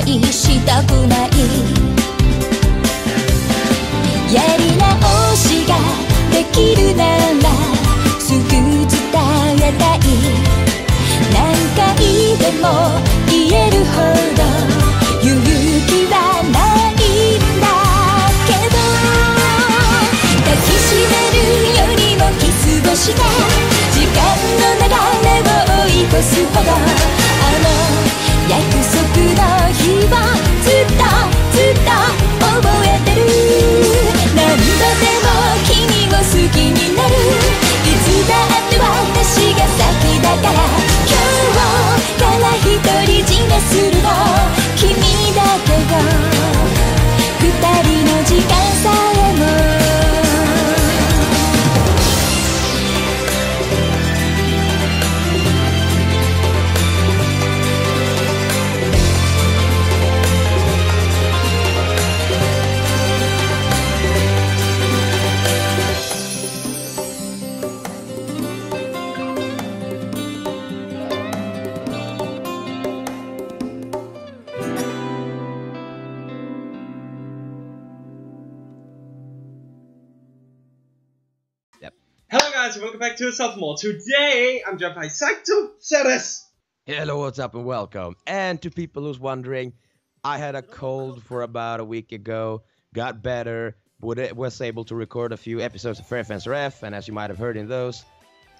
いしたくないやり直しができるならすぐ伝えたい何回でも言えるほど勇気はないんだけど抱きしめるよりもキスをして時間の流れを追い越すほど約束の日をずっと覚えてる何度でも君を好きになるいつだって私が先だから今日から独り占めするの君だけよ二人の時間さえもWelcome back to Salthemor. Today, I'm joined by Salth. Hello, what's up, and welcome. And to people who's wondering, I had a cold for about a week ago, got better, was able to record a few episodes of Fair Fence Ref, and as you might have heard in those,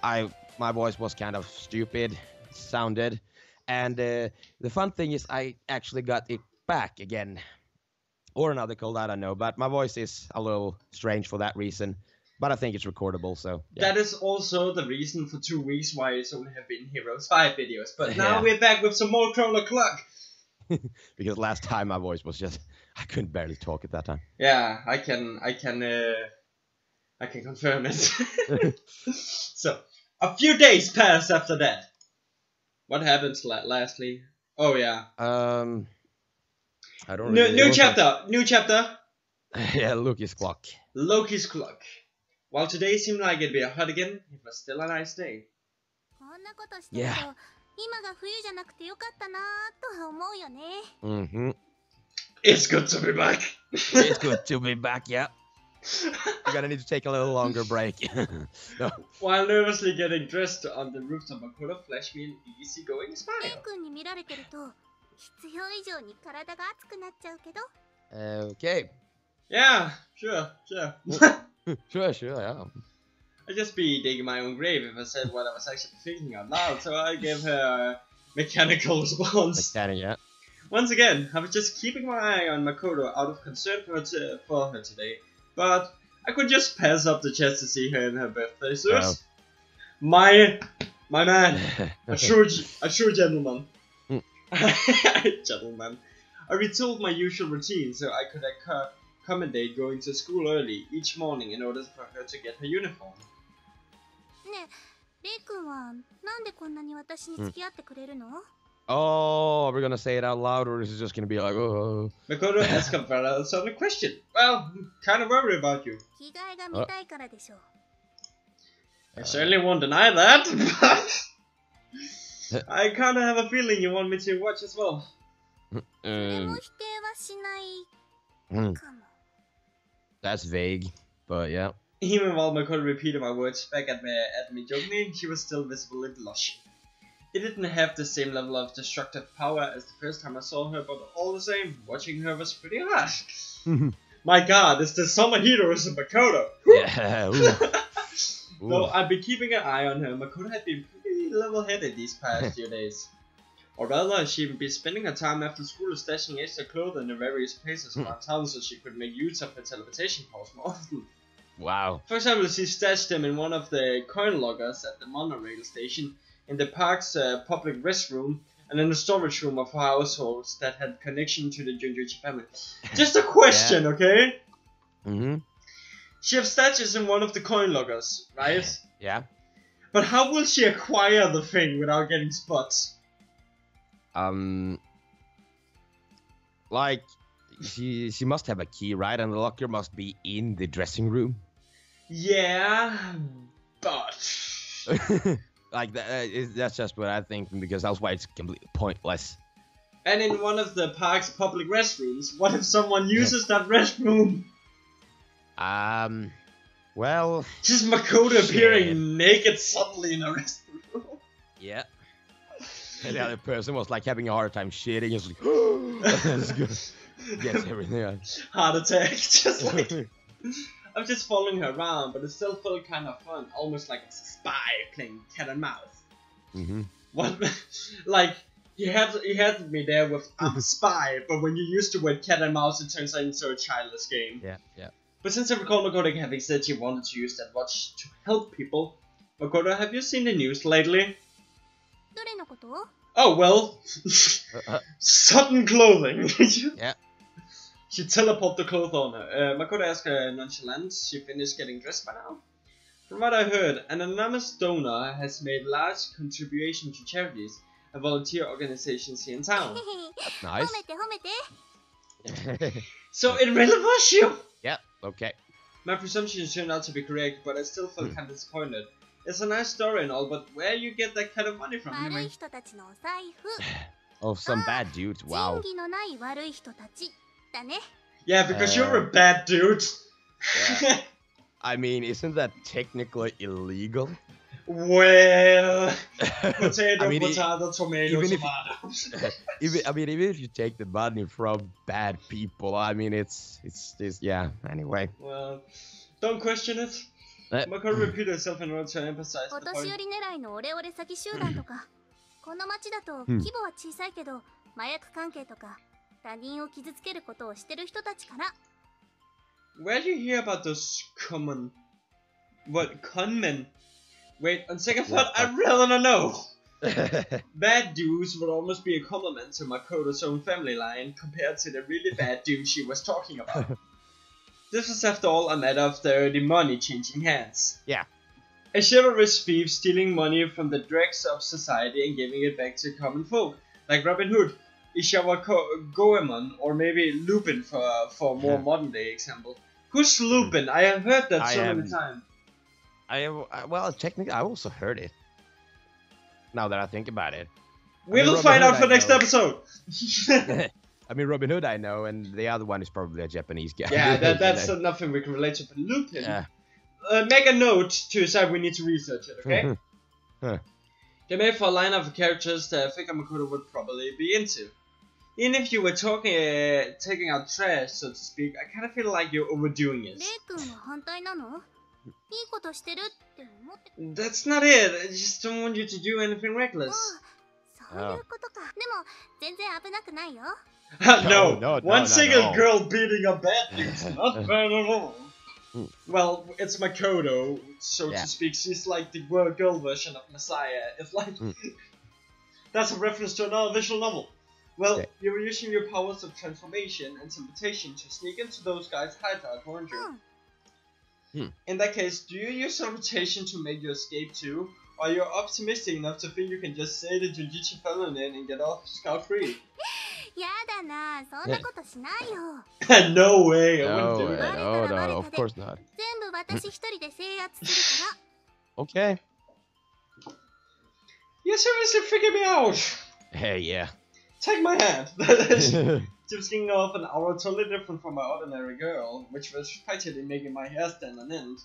my voice was kind of stupid, sounded, and the fun thing is I actually got it back again, or another cold, I don't know, but my voice is a little strange for that reason. But I think it's recordable, so... Yeah. That is also the reason for 2 weeks why it's only have been Heroes 5 videos. But now we're back with some more ChronoClock. Because last time my voice was just... I couldn't barely talk at that time. Yeah, I can confirm it. So, a few days passed after that. What happened lastly? Oh, yeah. I don't know. New chapter. Yeah, Loki's clock. Loki's clock. While today seemed like it'd be hot again, it was still a nice day. Yeah. It's good to be back. It's good to be back, yeah. You're gonna need to take a little longer break. No. While nervously getting dressed on the rooftop, Makoto flashed me an easygoing smile. Okay. Yeah, sure. Sure, yeah. I'd just be digging my own grave if I said what I was actually thinking out loud, so I gave her a mechanical response. Yeah. Once again, I was just keeping my eye on Makoto out of concern for her today, but I could just pass up the chance to see her in her birthday suit. Wow. My man, a true gentleman. Gentleman. I retooled my usual routine so I could accommodate going to school early each morning in order for her to get her uniform. Oh, we're gonna say it out loud, or is it just gonna be like, oh? Makoto asked a very sudden question. Well, I'm kind of worried about you. I certainly won't deny that, but I kind of have a feeling you want me to watch as well. That's vague, but yeah. Even while Makoto repeated my words back at me jokingly, she was still visibly blushing. It didn't have the same level of destructive power as the first time I saw her, but all the same, watching her was pretty hot. My god, it's the summer heroes of Makoto! Yeah, Though I've been keeping an eye on her, Makoto had been pretty level-headed these past few days. Or rather, she'd been spending her time after school stashing extra clothing in various places around town so she could make use of her teleportation powers more often. Wow. For example, she stashed them in one of the coin lockers at the monorail station, in the park's public restroom, and in the storage room of households that had connection to the Junjuichi family. Just a question, okay? She has stashes in one of the coin lockers, right? Yeah. But how will she acquire the thing without getting spots? Like, she must have a key, right? And the locker must be in the dressing room. Yeah, but... Like, that's just what I think, because that's why it's completely pointless. And in one of the park's public restrooms, what if someone uses that restroom? Well... Just Makoto appearing naked suddenly in a restroom. Yeah. And the other person was like having a hard time shitting. It's like, gets everything out. Heart attack. Just like... I'm just following her around, but it still felt kind of fun. Almost like it's a spy playing cat and mouse. Mm-hmm. What? Like... He had me there with I'm a spy, but when you use the word cat and mouse, it turns into a childless game. Yeah, yeah. But since I recall Makoto having said she wanted to use that watch to help people, Makoto, have you seen the news lately? Oh, well, sudden clothing. Yeah. She teleported the clothes on her. Makoto asked her nonchalant, she finished getting dressed by now? From what I heard, an anonymous donor has made large contributions to charities and volunteer organizations here in town. That's nice. So it really was you! Yeah, okay. My presumption turned out to be correct, but I still felt kind of disappointed. It's a nice story and all, but where you get that kind of money from anyway? Oh, some bad dudes, wow. Yeah, because you're a bad dude. Yeah. I mean, isn't that technically illegal? Well, potato, I mean, potato, tomato, even tomato. Even if you take the money from bad people, I mean, it's yeah. Anyway. Well, don't question it. Makoto repeated herself in order to emphasize the point. Where do you hear about those conmen? Wait, on second thought, I really don't know. Bad dudes would almost be a compliment to Makoto's own family line compared to the really bad dude she was talking about. This was after all a matter of dirty money changing hands. Yeah. A chivalrous thief stealing money from the dregs of society and giving it back to common folk, like Robin Hood, Ishiwa Goemon, or maybe Lupin for a more modern day example. Who's Lupin? I have heard that so many times. Well, technically, I also heard it. Now that I think about it. We'll find out for next episode. I mean, Robin Hood I know, and the other one is probably a Japanese guy. Yeah, that's nothing we can relate to. But Lupin, make a note to decide we need to research it, okay? They made for a lineup of characters that I think Makoto would probably be into. Even if you were taking out trash, so to speak, I kind of feel like you're overdoing it. That's not it. I just don't want you to do anything reckless. Oh. No, one single girl beating a bad dude's not bad at all. Well, it's Makoto, so to speak. She's like the girl version of Messiah. It's like that's a reference to another visual novel. Well, you were using your powers of transformation and teleportation to sneak into those guys' hideout, weren't you? In that case, do you use teleportation to make your escape too? Or you're optimistic enough to think you can just say the Jujutsu feminine and get off scot-free? No way, I wouldn't do that. No, of course not. Okay. You seriously figured me out! Hey, yeah. Take my hand! Just getting off an hour totally different from my ordinary girl, which was practically making my hair stand on end.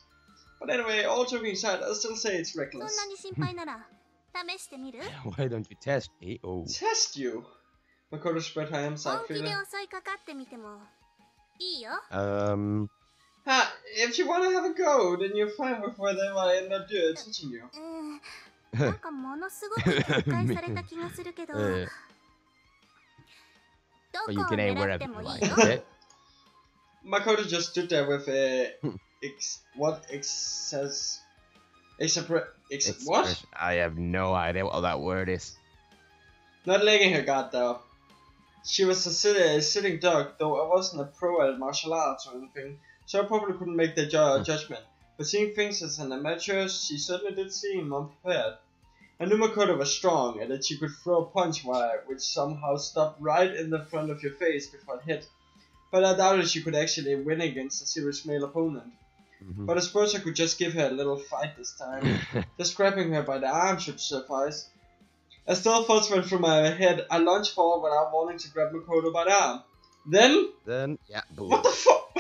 But anyway, all joking aside, I'll still say it's reckless. Why don't you test me? Oh. Test you? Makoto spread her arms out feeling. If you wanna have a go, then you're fine with whether I end up touching you. But you can aim wherever you like, okay? Makoto just stood there with a what? I have no idea what that word is. Not letting her guard though. She was a sitting duck, though I wasn't a pro at martial arts or anything, so I probably couldn't make the judgment. But seeing things as an amateur, she certainly did seem unprepared. I knew Makoto was strong and that she could throw a punch which somehow stopped right in the front of your face before it hit. But I doubted she could actually win against a serious male opponent. But I suppose I could just give her a little fight this time. Just grabbing her by the arm should suffice. A still thoughts went through my head. I lunged forward without wanting to grab Makoto by the arm. Then, yeah, boom. what the fuck?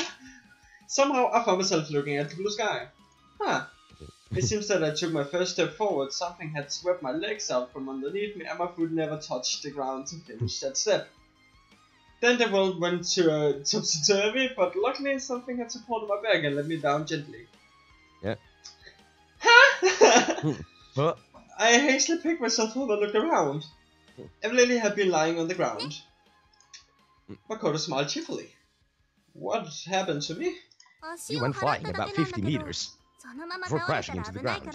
Somehow I found myself looking at the blue sky. Huh. It seems that I took my first step forward, something had swept my legs out from underneath me and my foot never touched the ground to finish that step. Then the world went to topsy-turvy, but luckily something had supported my back and let me down gently. Yeah. Huh? I hastily picked myself up and looked around. Evelyn had been lying on the ground. Makoto smiled cheerfully. What happened to me? You went flying about 50 meters before crashing into the ground.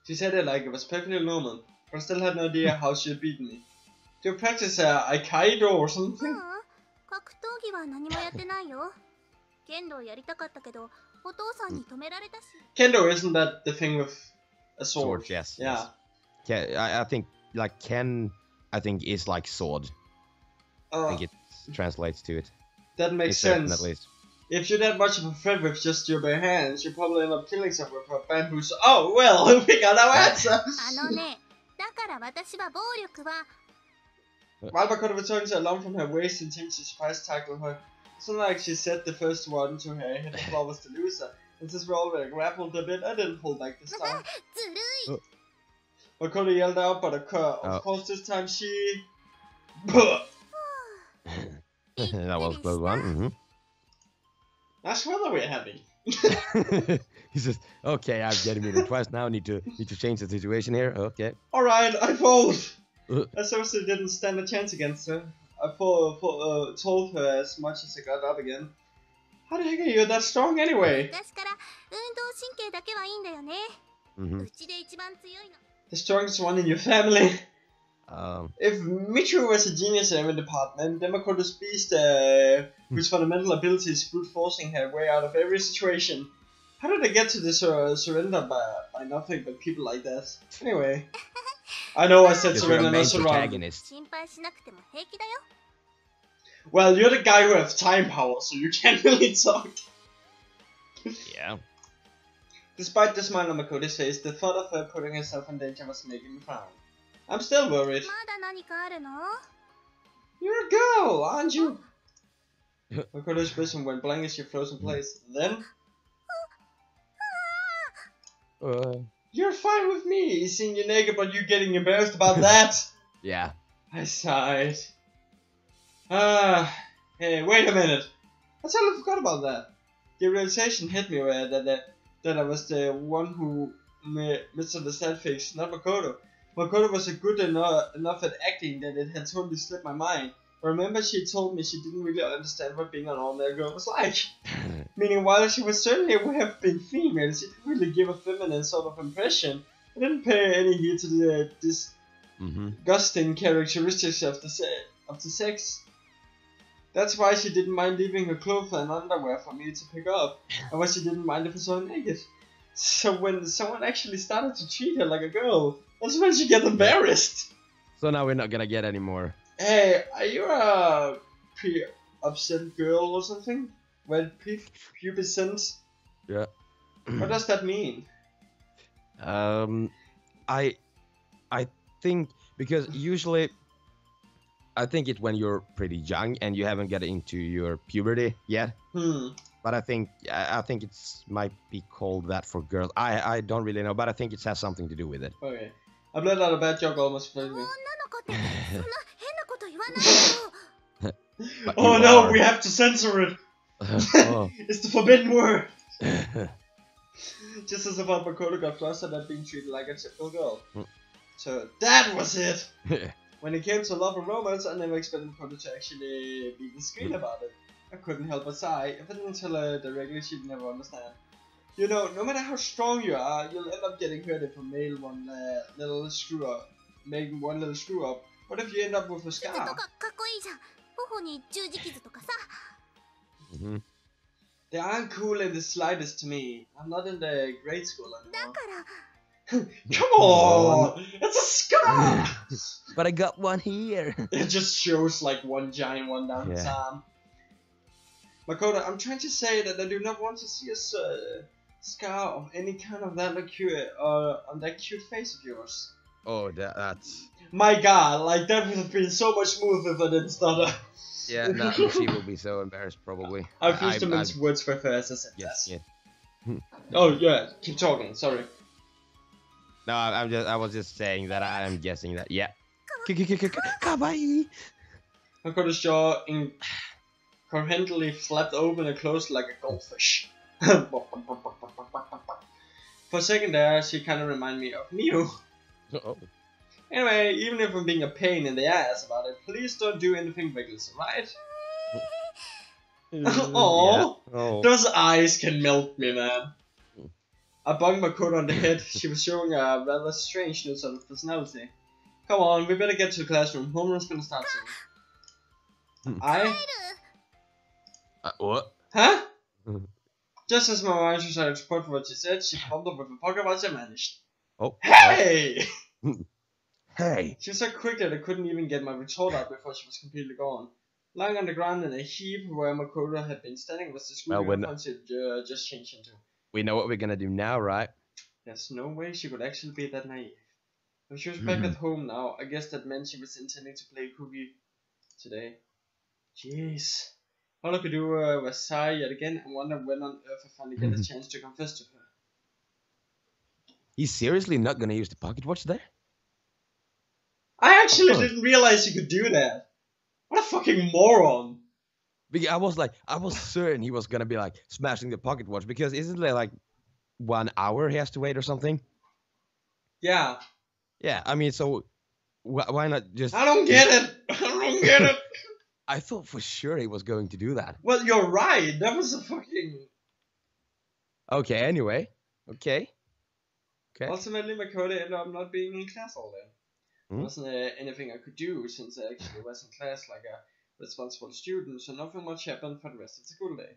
She said it like it was perfectly normal, but I still had no idea how she had beaten me. Do you practice Aikido or something? Kendo, isn't that the thing with a sword? Sword, yes. Yeah. Yes. I think like Ken, I think is like sword. I think it translates to it. That makes sense. At least. If you're that much of a threat with just your bare hands, you probably end up killing someone with a bamboo. Oh well, we got our answer. While Makoto returned to alarm from her waist and Tim surprise tackled her. It's not like she said the first one to her head the was to lose her. And since we already grappled a bit, I didn't hold back this time. Makoto yelled out, but of course this time she... That was a close one. Nice weather we're having. He says, "Okay, I've getting me twice now. Need to change the situation here. Okay. All right, I fold." I seriously didn't stand a chance against her. I told her as much as I got up again. How the heck are you that strong anyway? The strongest one in your family. If Michiru was a genius in every department, then Makoto's beast, whose fundamental ability is brute forcing her way out of every situation. How did I get to this surrender by nothing but people like that? Anyway, I know I said surrender, not surrender. Well, you're the guy who has time power, so you can't really talk. Yeah. Despite the smile on Makoto's face, the thought of her putting herself in danger was making me frown. I'm still worried. You're a girl, aren't you? Makoto's vision went blank as she froze in place. Then... You're fine with me, seeing you naked, but you getting embarrassed about that? Yeah. I sighed. Hey, wait a minute. I totally forgot about that. The realization hit me that I was the one who misunderstood things, not Makoto. Makoto was good enough at acting that it had totally slipped my mind. Remember, she told me she didn't really understand what being an ordinary girl was like. Meaning, while she was certainly would have been female, she didn't really give a feminine sort of impression. I didn't pay any heed to the disgusting characteristics of the sex. That's why she didn't mind leaving her clothes and underwear for me to pick up, and why she didn't mind if I saw her naked. So when someone actually started to treat her like a girl, that's when she gets embarrassed. So now we're not gonna get any more. Hey, are you a pre-upset girl or something? Well, pubescent? Yeah. What does that mean? I think, because usually I think it's when you're pretty young and you haven't got into your puberty yet. But I think it's might be called that for girls. I don't really know, but I think it has something to do with it. Okay. I blurted out a bad joke almost for me. Oh no, we have to censor it. It's the forbidden word. Just as if Makoto got flustered at being treated like a typical girl. So that was it. When it came to love and romance, I never expected Makoto to actually be discreet about it. I couldn't help but sigh. If I didn't tell her directly, she'd never understand. You know, no matter how strong you are, you'll end up getting hurt if you making one little screw up. What if you end up with a scar? They aren't cool in the slightest to me. I'm not in the grade school anymore. Come on! It's a scar! But I got one here. It just shows like one giant one down his arm. Makoto, I'm trying to say that I do not want to see us scar of any kind of that on that cute face of yours. Oh, that's... My god, like that would have been so much smoother if I didn't stutter. Yeah, no, she will be so embarrassed probably. I've used them in words for her as I said yes, that. yeah. Oh yeah, keep talking, sorry. No, I was just saying that I'm guessing that, yeah. Kawaii! Makoto's jaw incoherently flapped open and closed like a goldfish. For a second there, she kind of reminded me of Miu. Uh-oh. Anyway, even if I'm being a pain in the ass about it, please don't do anything reckless, right? Aww, Oh. those eyes can melt me, man. I bumped Makoto on the head. She was showing a rather strange new sort of personality. Come on, we better get to the classroom. Homeroom's gonna start soon. What? Huh? Just as my mind was trying to support for what she said, she popped up with a pocket watch and vanished. Oh. Hey! Hey! She was so quick that I couldn't even get my retort out before she was completely gone. Lying on the ground in a heap where Makoto had been standing was the school uniform she had just changed into. We know what we're gonna do now, right? There's no way she could actually be that naive. If she was back at home now, I guess that meant she was intending to play cookie today. Jeez. All I could do was sigh yet again and wonder when on earth I finally get a chance to confess to her. He's seriously not gonna use the pocket watch there? I actually didn't realize you could do that. What a fucking moron. Because I was certain he was gonna be like smashing the pocket watch because isn't there like 1 hour he has to wait or something? Yeah. Yeah, I mean, so why not just... I don't get it. I don't get it. I thought for sure he was going to do that. Well, you're right. That was a fucking... Okay, anyway. Okay. Ultimately, Makoto ended up not being in class all day. There wasn't anything I could do since I actually was in class like a responsible student, so nothing much happened for the rest of the school day.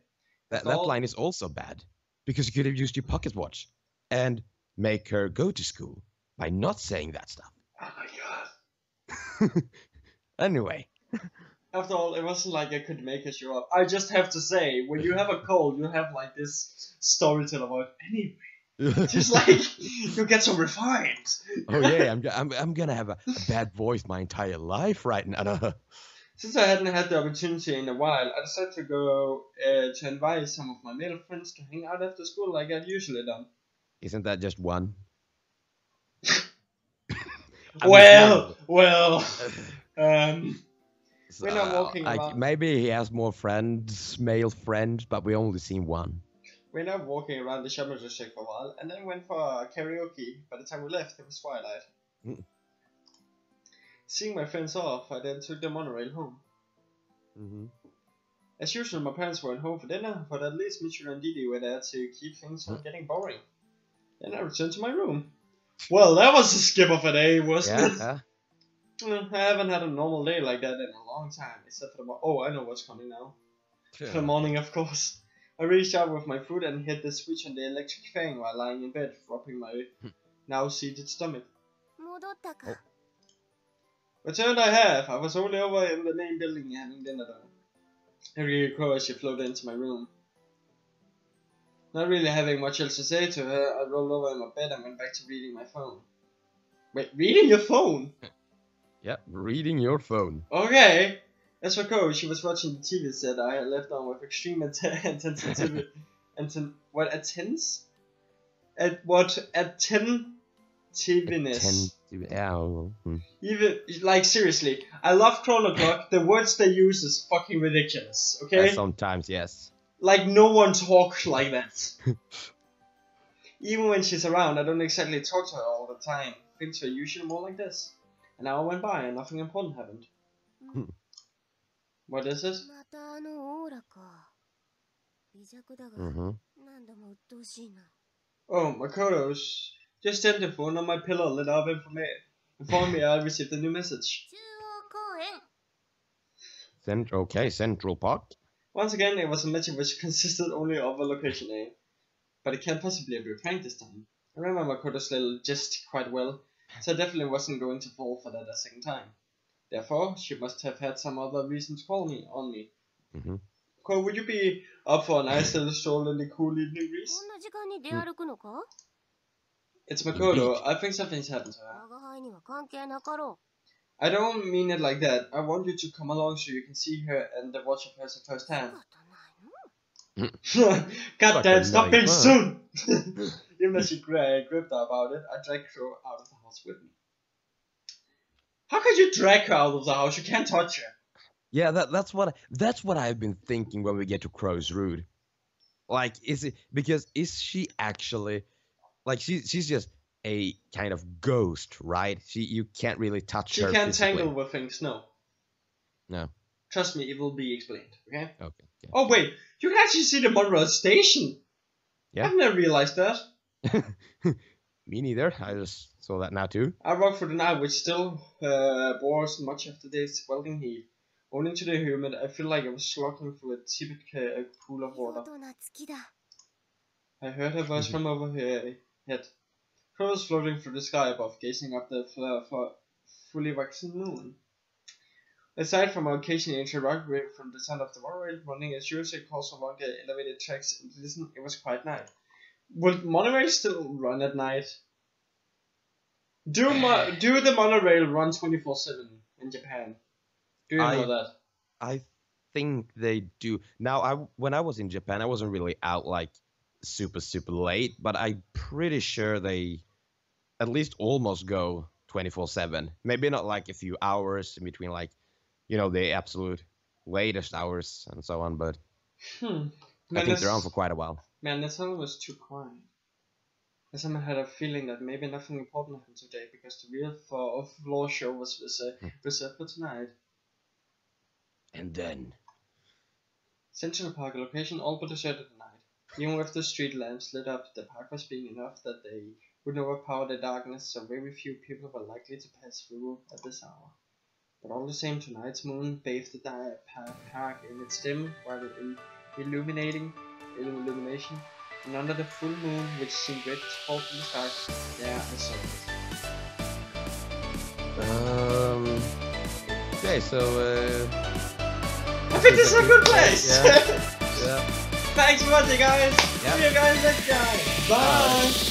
That line is also bad, because you could have used your pocket watch and make her go to school by not saying that stuff. Oh my god. Anyway. After all, it wasn't like I could make her show up. I just have to say, when you have a cold, you have like this storyteller voice. Anyway. Just like you get so refined. Oh yeah, I'm gonna have a bad voice my entire life right now. Since I hadn't had the opportunity in a while, I decided to go to invite some of my male friends to hang out after school like I'd usually done. Isn't that just one? Well. We're not walking around. Maybe he has more friends, male friends, but we only seen one. We ended up walking around the shopping district for a while, and then went for karaoke. By the time we left, it was twilight. Seeing my friends off, I then took the monorail home. As usual, my parents weren't home for dinner, but at least Michiru and Didi were there to keep things from getting boring. Then I returned to my room. Well, that was a skip of a day, wasn't it? I haven't had a normal day like that in a long time, except for the oh, I know what's coming now. For the morning, of course. I reached out with my foot and hit the switch on the electric fan while lying in bed, rubbing my now seated stomach. Returned I have. I was only over in the main building having dinner though. Every recall she floated into my room. Not really having much else to say to her, I rolled over in my bed and went back to reading my phone. Wait, reading your phone? Yep, reading your phone. Okay. As for Ko, she was watching the TV set I had left on with extreme attentiveness. Even, like, seriously, I love ChronoClock. The words they use is fucking ridiculous, okay? Sometimes, yes. Like, no one talks like that. Even when she's around, I don't exactly talk to her all the time. Things are usually more like this. An hour went by and nothing important happened. What is it? Oh, Makoto's. Just then the phone on my pillow lit up informed me I received a new message. Central Park. Once again, it was a message which consisted only of a location name. But it can't possibly be a prank this time. I remember Makoto's little gist quite well, so I definitely wasn't going to fall for that a second time. Therefore, she must have had some other reason to call me on me. Of Cole, would you be up for a nice little stroll in the cool evening breeze? こんな時間に出歩くのか？ It's Makoto. I think something's happened to her. 我が輩には関係なかろ I don't mean it like that. I want you to come along so you can see her and watch her person う。仕 firsthand. 方ないの？ God damn, stop being Fucking soon! Even though she gripped about it, I dragged her out of the house with me. How could you drag her out of the house? You can't touch her. Yeah, that's what I've been thinking when we get to Crow's Root. Like, is she actually, like, she's just a kind of ghost, right? You can't really touch She her can't physically. tangle with things, no. No. Trust me, it will be explained, okay? Okay. Oh wait, you can actually see the monorail station! Yeah. I've never realized that. Me neither. I just saw that now too. I walked through the night, which still bore much of the day's sweltering heat. Owing to the humid, I feel like I was slugging through a tepid pool of 見 water. 事な月だ。 I heard her voice from overhead. Crows floating through the sky above, gazing up the fully waxing moon. Aside from our occasional interruption from the sound of the monorail running as usual course along the elevated tracks and listen, it was quite night. Would monorail still run at night? Do the monorail run 24/7 in Japan? Do you know that? I think they do. Now, when I was in Japan, I wasn't really out like super late, but I'm pretty sure they at least almost go 24/7. Maybe not like a few hours in between, like, you know, the absolute latest hours and so on, but I think they're on for quite a while. Man, that song was too quiet. I somehow had a feeling that maybe nothing important happened today because the real floor show was reserved for tonight. And then Central Park, a location all but deserted at night. Even with the street lamps lit up, the park was being enough that they would overpower the darkness, so very few people were likely to pass through at this hour. But all the same, tonight's moon bathed the park in its dim, while illumination, and under the full moon, which seemed red to fall from the sky, there I saw it. Okay, so I think this is a good place! Yeah. Thanks for watching, guys! Yeah. See you guys next time! Bye.